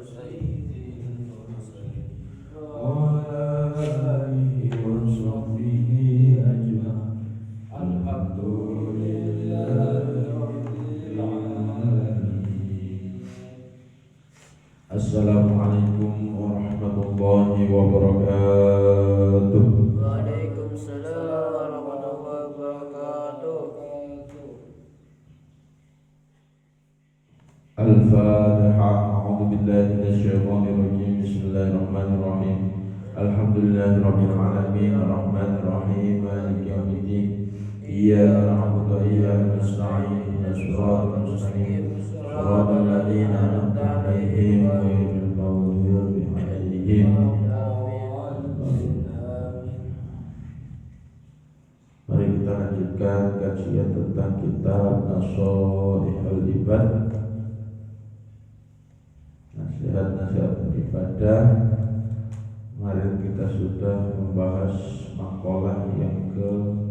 سيد المرسلين وعلى آله وصحبه أجمعين الحمد لله رب العالمين. Assalamualaikum warahmatullahi wabarakatuh. Waalaikumsalam warahmatullahi wabarakatuh. Al-Fatihah. A'udzu billahi minasyaitonir rajim. Bismillahirrahmanirrahim. Alhamdulillahirabbil alamin arrahmanir rahim maliki yaumiddin. Iyyaka na'budu wa iyyaka nasta'in ihdinas siratal mustaqim siratal ladzina an'amta 'alaihim ghairil maghdubi 'alaihim. Mari kita lanjutkan kajian tentang kitab Nashorihul Ibad, nasihat-nasihat beribadah. Kemarin kita sudah membahas makalah yang ke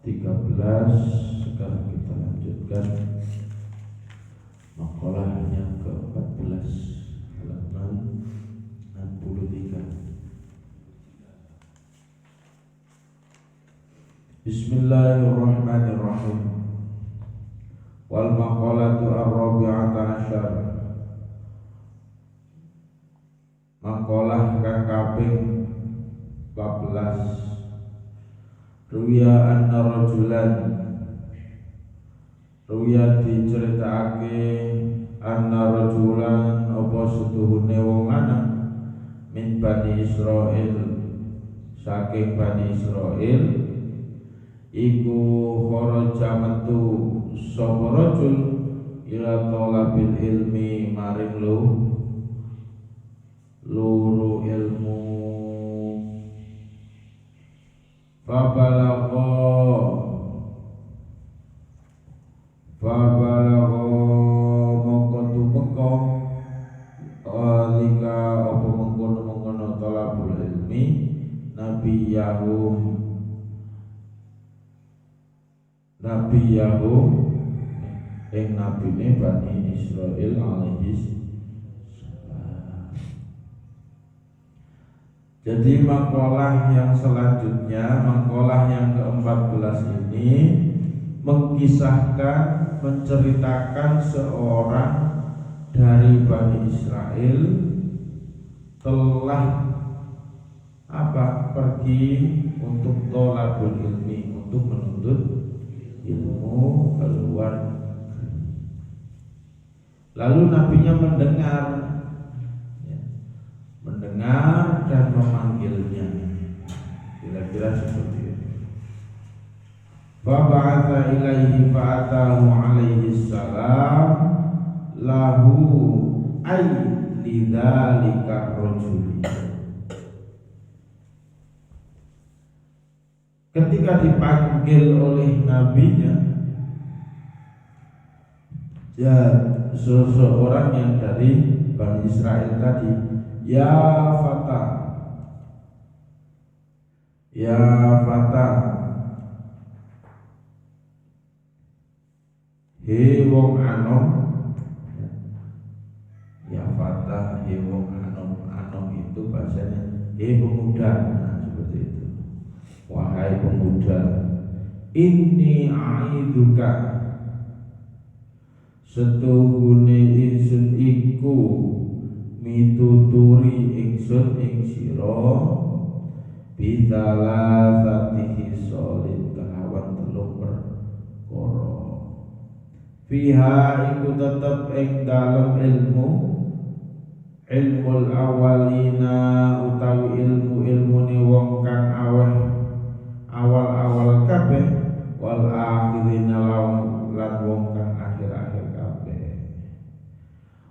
13. Sekarang kita lanjutkan makalah yang ke 14, halaman 63. Bismillahirrahmanirrahim. Wal maqalatu ar-rabi'ata asyar. Maqalah kang kaping 14. Ruya anna rajulan, ruya diceritakake anna rajulan apa setuhune wong lanang min Bani Israil, saking Bani Israil, iku kharaja metu sapa rajul ila talabil ilmi maring luru ilmu. Fabalagha mongko tumeka alika apa mengkono talabul ilmi nabiyahum ing nabine Bani Israil alaihi. Jadi makalah yang selanjutnya, makalah yang ke-14 ini mengisahkan, menceritakan seorang dari Bani Israel telah pergi untuk thalabul ilmi, untuk menuntut ilmu keluar negeri. Lalu nabinya mendengar dan memanggilnya, kira-kira seperti itu. Faba'atha ilaihi fa'atahu alaihi salam lahu ay lidzalika rajul. Ketika dipanggil oleh nabinya, ya seseorang yang dari Bani Israel tadi, ya fata, he wong anom, ya fata, he wong anom itu bahasanya he pemuda, nah seperti itu. Wahai pemuda, inni aiduka, setuhune ingsun iku mituturi ingsun ing sira bidala satihi solid kelawan telung perkara. Fiha iku tetep ing dalem ilmul awalina utawi ilmune wong kang awal kabeh, wal akhirina lan wong kang akhir-akhir kabeh.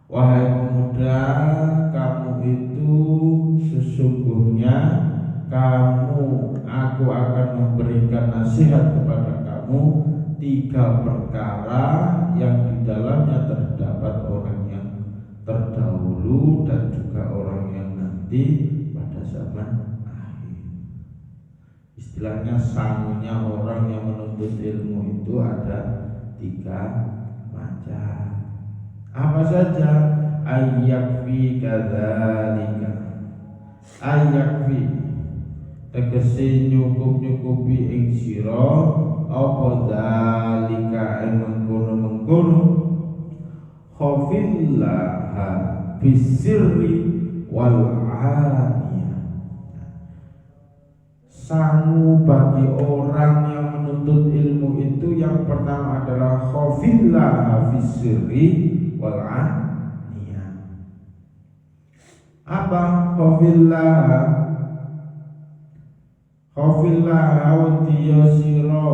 Wahai pemuda, kamu itu sesungguhnya aku akan memberikan nasihat kepada kamu 3 perkara yang di dalamnya terdapat orang yang terdahulu dan juga orang yang nanti pada zaman akhir. Istilahnya sangunya orang yang menuntut ilmu itu ada 3 maca. Apa saja? Ayyakfi kadzalika. Ayyakfi tegese nyukup-nyukupi ing sira apa dzalika ing mengkono-mengkono khafillaha bisirri wal aliyah. Sangu bagi orang yang menuntut ilmu itu yang pertama adalah khafillaha bisirri wal aliyah. Apa khafillaha? Khafillaha wadiya sira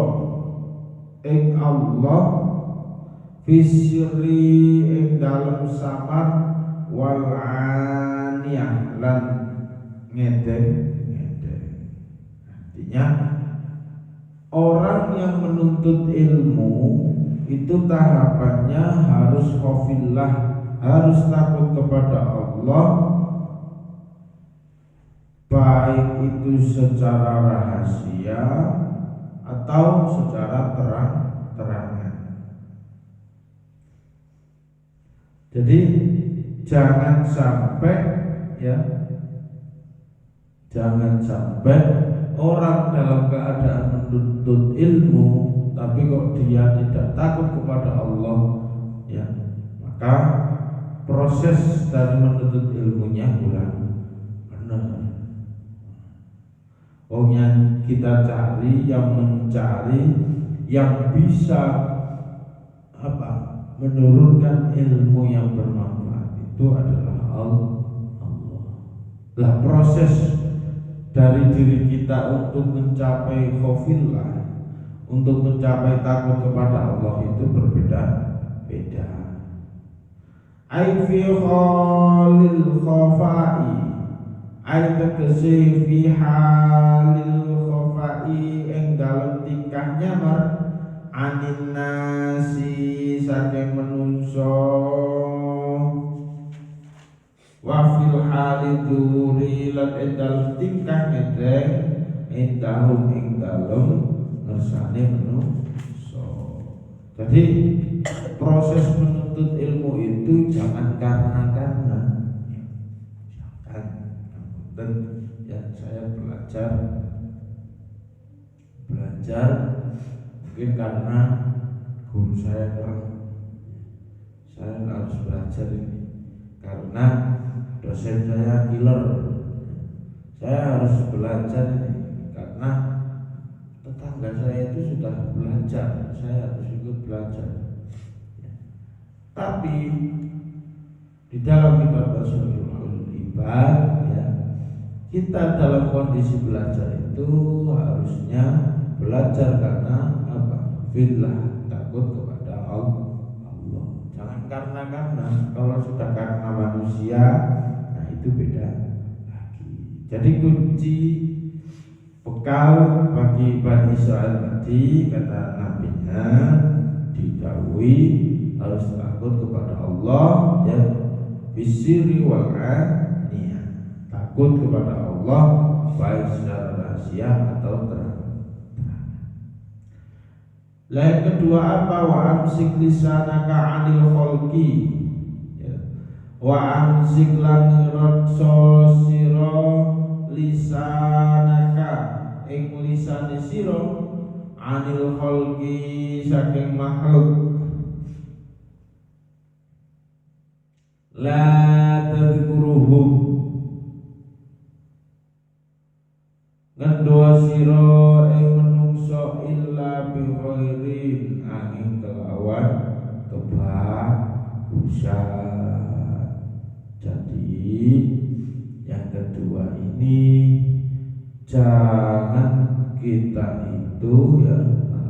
ing Allah fisri ing dalem samar wal aniyah lan ngedeng. Artinya orang yang menuntut ilmu itu tahapannya harus khafillah, harus takut kepada Allah, baik itu secara rahasia atau secara terang-terangan. Jadi jangan sampai orang dalam keadaan menuntut ilmu tapi kok dia tidak takut kepada Allah, ya, maka proses dari menuntut ilmunya kurang benar. Yang kita cari, yang mencari, yang bisa menurunkan ilmu yang bermanfaat itu adalah Allah. Lah proses dari diri kita untuk mencapai khafillah, untuk mencapai takut kepada Allah itu berbeda-beda. Ai fi khalil khafai, ai tegese fi halil khafai ing dalem tingkah nyamar anin nasi saking menungso wa fil haliduri lan endal tingkah ngedeng endahum ing dalem ngersane menungso. Jadi proses menuntut ilmu itu jangan karena jangan. Dan ya saya belajar mungkin karena guru saya keren, saya harus belajar ini karena dosen saya killer, saya harus belajar ini karena tetangga saya itu sudah belajar, saya harus ikut belajar. Tapi di dalam kitab Tasawwuful Ibad, ya, kita dalam kondisi belajar itu harusnya belajar karena apa? Fillah, takut kepada Allah. Jangan karena kalau sudah karena manusia, nah itu beda lagi. Jadi kunci bekal bagi Bani Israel tadi kata nabinya didhawuhi harus takut kepada Allah, ya, bisiri wal aniyah, takut kepada Allah baik secara rahasia atau terang. Lain kedua apa? Wa amsik lisanaka 'anil khalqi, ya. Wa amsik lan raksa sira lisanaka ing lisane sira 'anil khalqi saking makhluk. La tadhkuruhum ngendua sira ing menungso illa bi khairin angin kelawan kebagusan. Jadi yang kedua ini jangan kita itu ya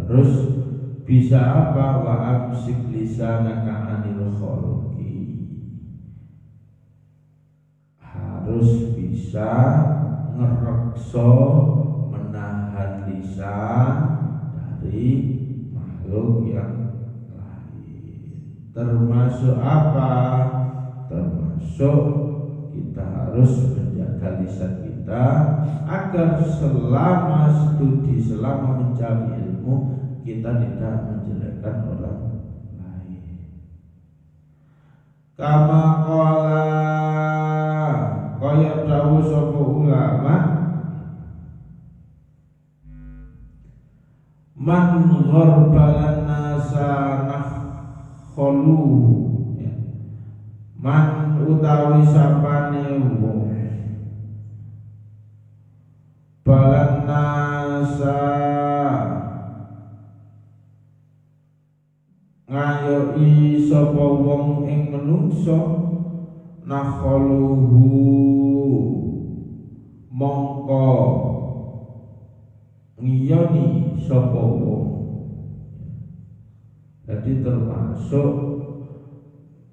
harus bisa apa? Wa amsik lisanaka 'anil khalqi, harus bisa ngerekso menahan lisan dari makhluk yang lain. Termasuk apa? Termasuk kita harus menjaga lisan kita agar selama studi, selama mencari ilmu kita tidak menjelekkan orang lain. kama qala kaya dawuh sapa ulama man gharbalan nasa nakhulu ya. Man utawi sapane wong balan nasa ngayoki sapa wong ing menungso nakhuluhu mongko ngiyoni sapa wong. Jadi termasuk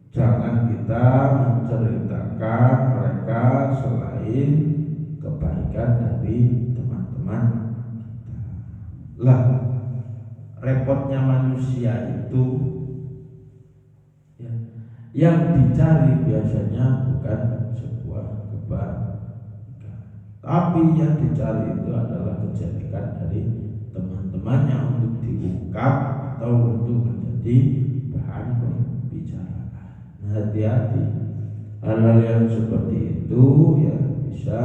jangan kita menceritakan mereka selain kebaikan dari teman-teman kita. Lah repotnya manusia itu ya, yang dicari biasanya bukan sebuah kebaikan, tapi yang dicari itu adalah kejelekan dari teman-temannya untuk diungkap atau untuk menjadi bahan pembicaraan. Nah, hati-hati hal-hal yang seperti itu ya bisa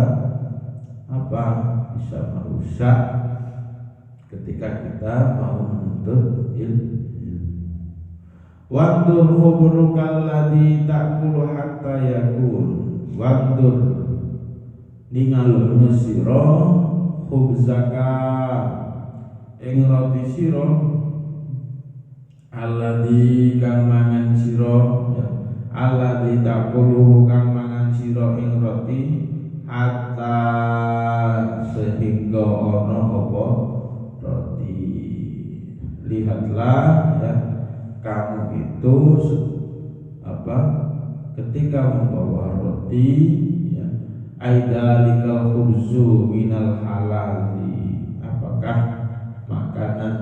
bisa merusak ketika kita mau menuntut ilmu. Wandur khubrukal ladzi ta'kulu hatta yakun. Wandur ningal sira khubzaka ing roti sira alladzi kang mangan sira ya alladzi ta'kulu kang mangan sira ing roti hatta sehingga ana apa roti. Lihatlah ya kamu itu ketika membawa roti ya aidalikal khubzu minal halali, apakah makanan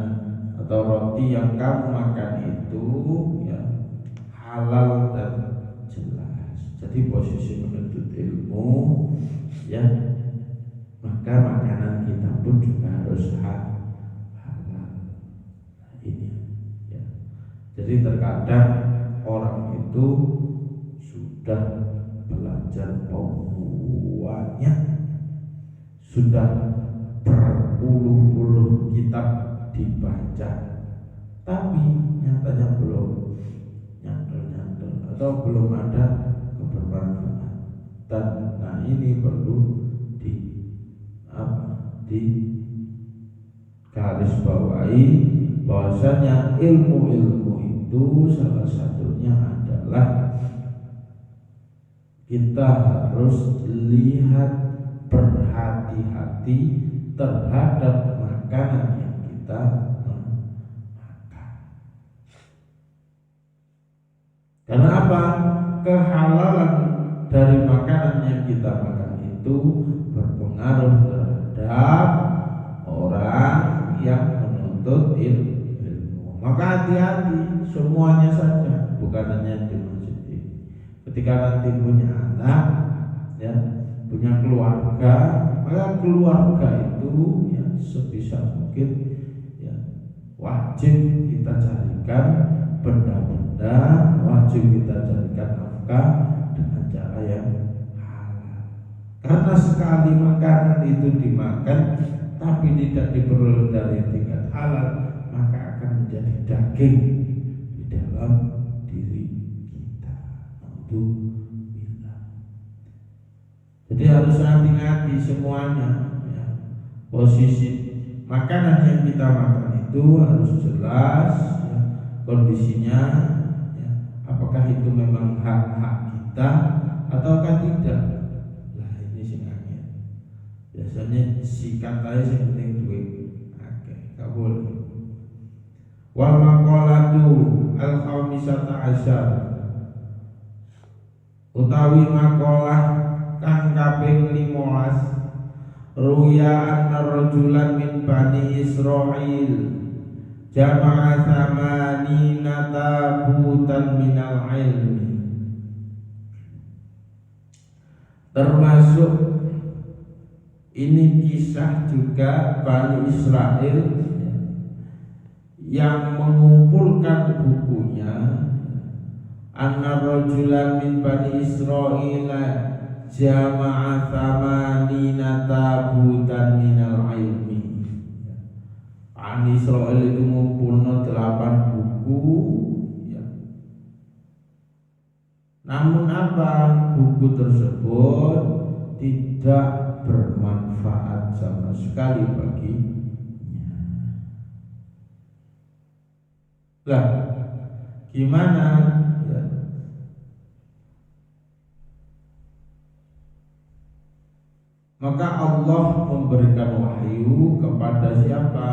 atau roti yang kamu makan itu ya halal dan jelas. Jadi posisi menuntut ilmu ya maka makanan kita pun juga harus halal. Ini ya. Jadi terkadang orang itu sudah belajar pembuahannya, sudah berpuluh-puluh kitab dibaca, tapi nyatanya belum nyantol atau belum ada kebermanfaatan. Nah ini perlu di garis bawahi bahwasanya ilmu-ilmu itu salah satunya adalah kita harus lihat berhati-hati terhadap makanan yang kita makan. Karena apa? Kehalalan dari makanan yang kita makan itu berpengaruh terhadap orang yang menuntut ilmu. Maka hati-hati semuanya saja, bukan hanya di masjid ini. Ketika nanti punya anak, ya, punya keluarga, maka keluarga itu ya sebisa mungkin ya wajib kita carikan benda-benda, wajib kita carikan nafkah dengan cara yang halal. Karena sekali makanan itu dimakan tapi tidak diperoleh dari tingkat halal, maka akan menjadi daging di dalam diri kita. Jadi harus hati-hati semuanya ya. Posisi makanan yang kita makan itu harus jelas ya, kondisinya ya, apakah itu memang hak-hak kita ataukah tidak. Lah ini sing angel. Biasanya sikat aja yang penting duit. Oke, gak boleh. Wal maqalatu al-khamisata asyar, utawi maqalah kang kaping 15. Ruya anna rajulan min bani Israil jama'a thamanina tabutan minal ilmi. Termasuk ini kisah juga Bani Israel yang mengumpulkan bukunya anna rajulan min bani Israila jama'a thamanina tabutan minal ilmi. Bani Israil itu ngumpulno 8 buku ya. Namun apa? Buku tersebut tidak bermanfaat sama sekali baginya. Lah, gimana ya? Maka Allah memberikan wahyu kepada siapa?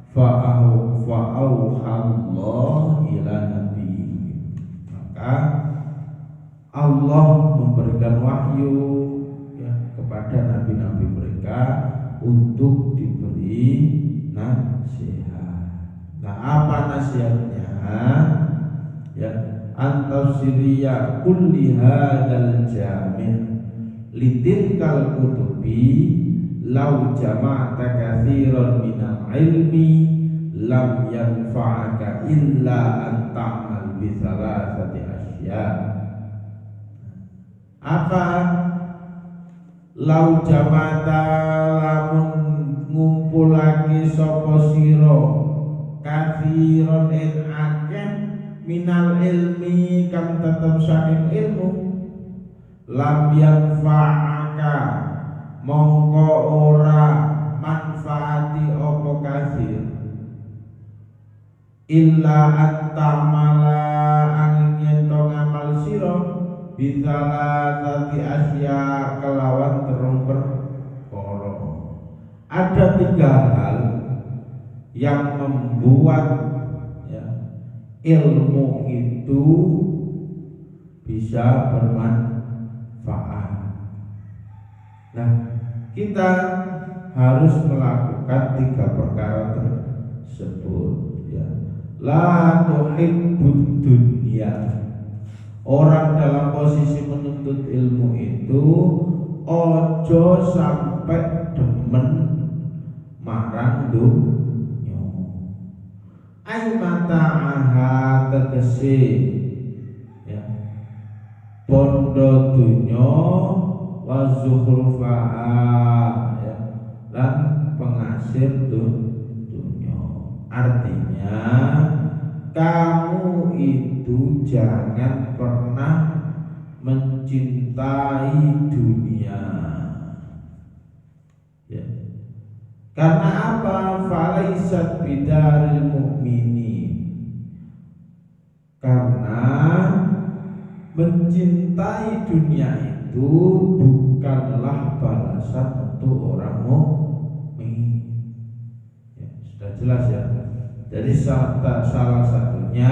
Fa'auhallahu ila nabi. Maka Allah memberikan wahyu ya, kepada nabi-nabi mereka untuk diberi nasihat. Nah, apa nasihatnya? Ya, antafsiriya kulli hadzal jami' litilkal kutubi law jama'ta katsiran minal ilmi lam yanfa'aka illa an ta'mal bi thalathati asya. Apa? Lau jama'ta lamun ngumpulake sapa sira katsiran ing akeh minal ilmi kang tetep saking ilmu lam yanfa'aka mongko ora manfaati apa kasir illa antamala angin to ngamal sira bisalah tati asya kelawan terung perkara. Ada 3 hal yang membuat ya, ilmu itu bisa bermanfaat. Nah, kita harus melakukan 3 perkara tersebut ya. La tuhibbud dunya. Orang dalam posisi menuntut ilmu itu ojo sampai demen marang dunya. Ai mata'aha tegese ya. Bondo dunya wa zukhrufaha ya, dan pengasir dunya. Artinya kamu itu jangan pernah mencintai dunia ya. Karena apa? Falaisat bidaril mu'minin. Karena mencintai dunia itu bukanlah balasan untuk orang mukmin. Ya, sudah jelas ya. Jadi salah satunya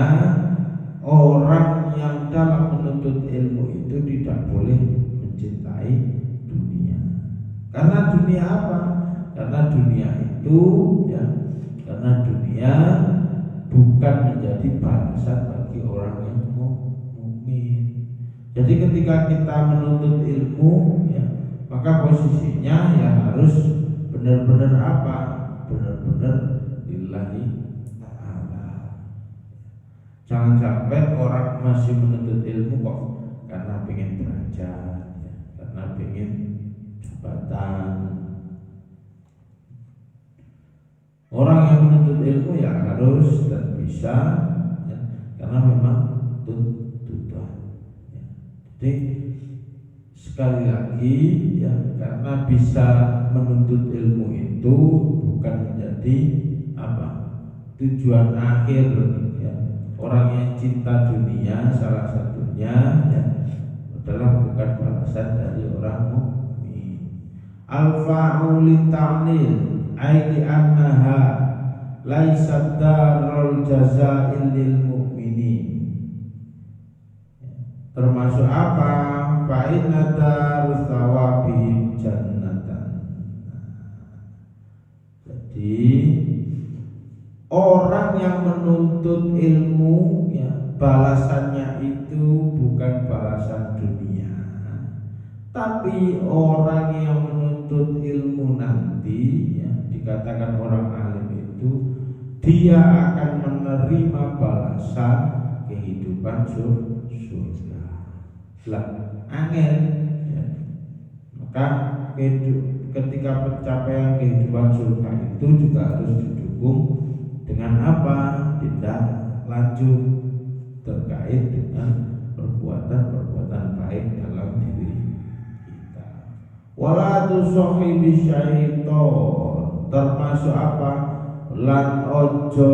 orang yang dalam menuntut ilmu itu tidak boleh mencintai dunia. Karena dunia apa? Karena dunia itu ya, karena dunia bukan menjadi balasan bagi orang yang mukmin. Jadi ketika kita menuntut ilmu ya, maka posisinya ya harus benar-benar apa? Benar-benar lillahi ta'ala. Jangan sampai orang masih menuntut ilmu kok karena pengen derajat ya, karena pengen jabatan. Orang yang menuntut ilmu ya harus dan bisa ya, karena memang tuntutan ya. Jadi sekali lagi ya, karena bisa menuntut ilmu itu bukan menjadi apa? Tujuan akhir ya. Orang yang cinta dunia salah satunya ya, adalah bukan balasan dari orang mukmin. Al-fa'u litamlil aili annaha laisat darul jaza'il lil mu'minin. Termasuk apa? Fa inna darus thawabi jannatan. Jadi orang yang menuntut ilmu ya, balasannya itu bukan balasan dunia. Tapi orang yang menuntut ilmu nanti ya, dikatakan orang alim itu dia akan menerima balasan kehidupan surga. Lah, angel ya. Maka ketika pencapaian kehidupan surga itu juga harus didukung dengan apa? Tindak lanjut terkait dengan perbuatan-perbuatan baik dalam diri kita. Wala tusahibi syaiton, termasuk apa? Lan ojo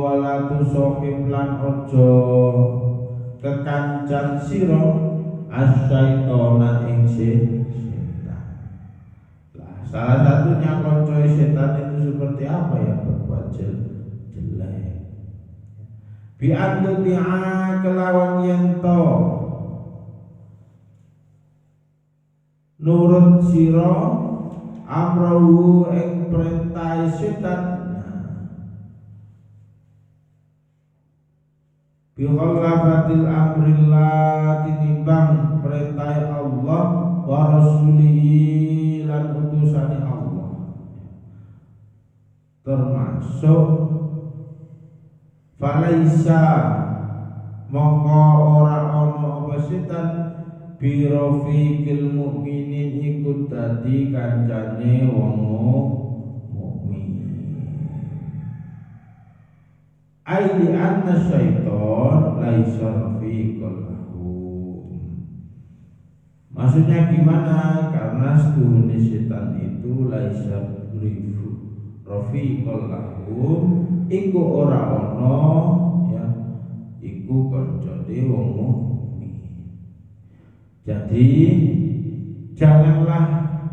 wala tusahib lan ojo kekancan sira asyaitonan ing setan. Lah salah satunya konco setan itu seperti apa ya? Berbuat jelek. Bi antutia kelawan yento nurut sira amrohu ing perintah setan bi khalafatil amrillah tinimbang perintah Allah wa rasulihi lan utusane Allah, termasuk falaisa mongko ora ana apa setan birofiqil mukminin iku dadi kancane wong mukmin. Aili anna syaiton laisa rafiqul lahum. Maksudnya gimana? Karena setuhune setan itu laisa rafiqul lahum iku ora ana ya iku kancane wong mukmin. Jadi janganlah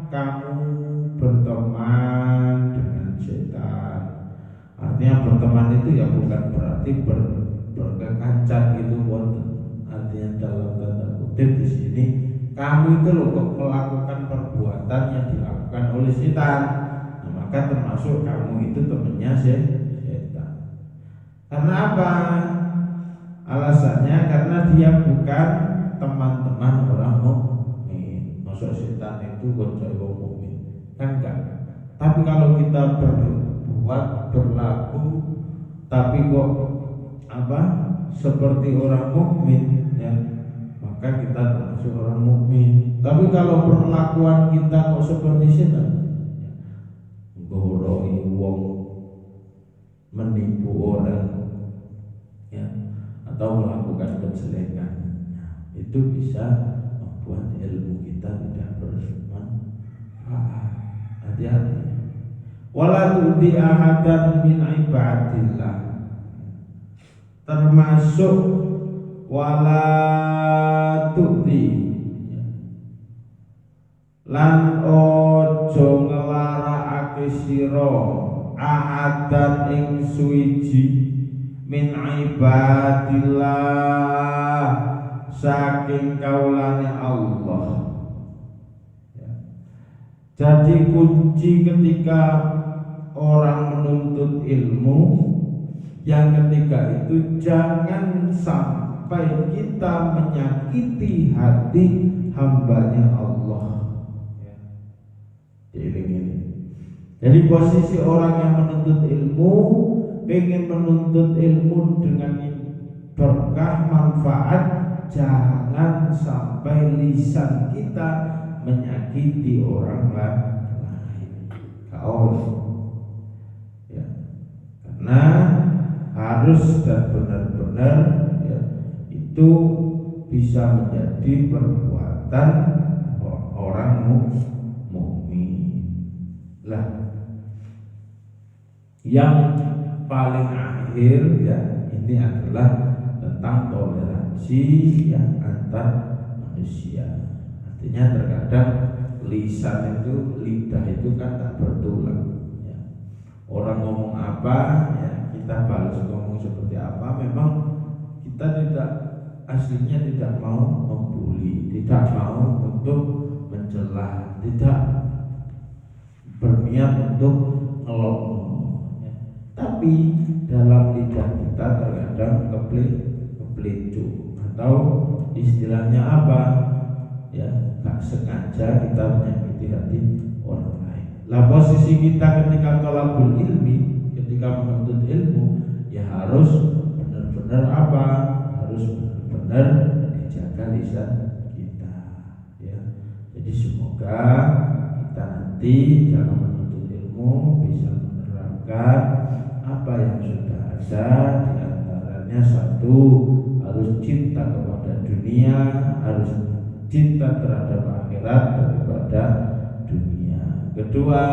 kamu berteman dengan setan. Artinya berteman itu ya bukan berarti berkekancan gitu, wonten. Artinya dalam tanda kutip di sini kamu itu loh kok melakukan perbuatan yang dilakukan oleh setan. Nah, maka termasuk kamu itu temannya setan. Karena apa? Alasannya karena dia bukan teman-teman orang mukmin. Masuk setan itu konco wong mukmin kan enggak. Tapi kalau kita berbuat berlaku tapi kok apa seperti orang mukmin ya, maka kita termasuk orang mukmin. Tapi kalau perlakuan kita kok seperti setan, ngoroi wong, menipu orang ya, atau melakukan kejelekan, itu bisa membuat ilmu kita tidak bermanfaat. Hati-hati. Wala tu'ti ahadan min ibadillah, termasuk wala tu'ti lan ojo nglarakake sira ahadan ing suwiji min ibadillah saking kaulane Allah. Jadi kunci ketika orang menuntut ilmu yang ketiga itu jangan sampai kita menyakiti hati hambanya Allah. Ini. Jadi posisi orang yang menuntut ilmu, pengen menuntut ilmu dengan berkah manfaat, jangan sampai lisan kita menyakiti orang lain. Ya. Karena harus dan benar-benar ya, itu bisa menjadi perbuatan orang mukmin. Lah, yang paling akhir ya ini adalah tentang toleransi ya antar manusia. Artinya terkadang lisan itu, lidah itu kan tak bertulang ya. Orang ngomong apa ya kita balas ngomong seperti apa. Memang kita tidak aslinya tidak mau membuli, tidak mau untuk mencela, tidak berniat untuk ngelong ya. Tapi dalam lidah kita terkadang keplecu atau istilahnya apa ya, gak sengaja kita menyakiti hati orang lain. Lah posisi kita ketika thalabul ilmi, ketika menuntut ilmu ya harus benar-benar apa? Harus benar-benar dijaga lisan kita ya. Jadi semoga kita nanti dalam menuntut ilmu bisa menerapkan apa yang sudah ada, di antaranya satu, harus cinta kepada dunia, harus cinta terhadap akhirat daripada dunia. Kedua,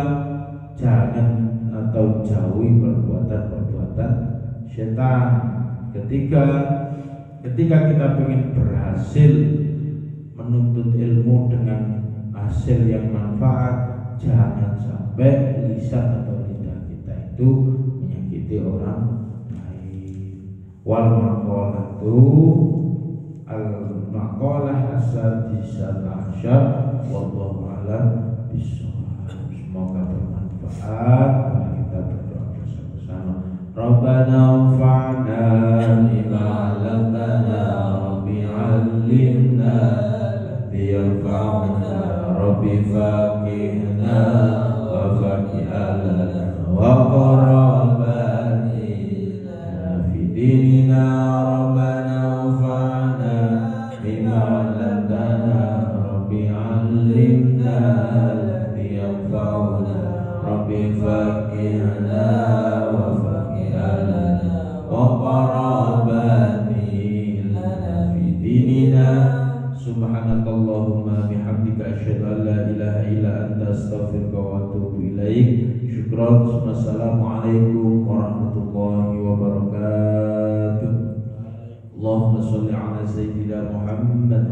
jangan atau jauhi perbuatan-perbuatan setan. Ketiga, ketika kita ingin berhasil menuntut ilmu dengan hasil yang manfaat, jangan sampai lisan atau lidah kita itu menyakiti orang lain. Wal maqalatu al maqalah asadisal ahsyab wallahu a'lam bishawab. Semoga bermanfaat. Mari kita berdoa bersama-sama. Rabbana anfa'na bima 'allamtana rabbi 'allimna yanfa'una rabbi faqihna wa faqihna wa qarabani fi dinina rabbana anfa'na bima 'allamtana rabbi 'allimna yanfa'una rabbi faqihna wa faqihna wa qarabani fi dinina. Subhanakallahumma bihamdika asyhadu an la ilaha illa anta astaghfiruka wa atubu ilaik. Syukran. Wassalamualaikum warahmatullahi wabarakatuh. Allahumma shalli ala sayyidina Muhammad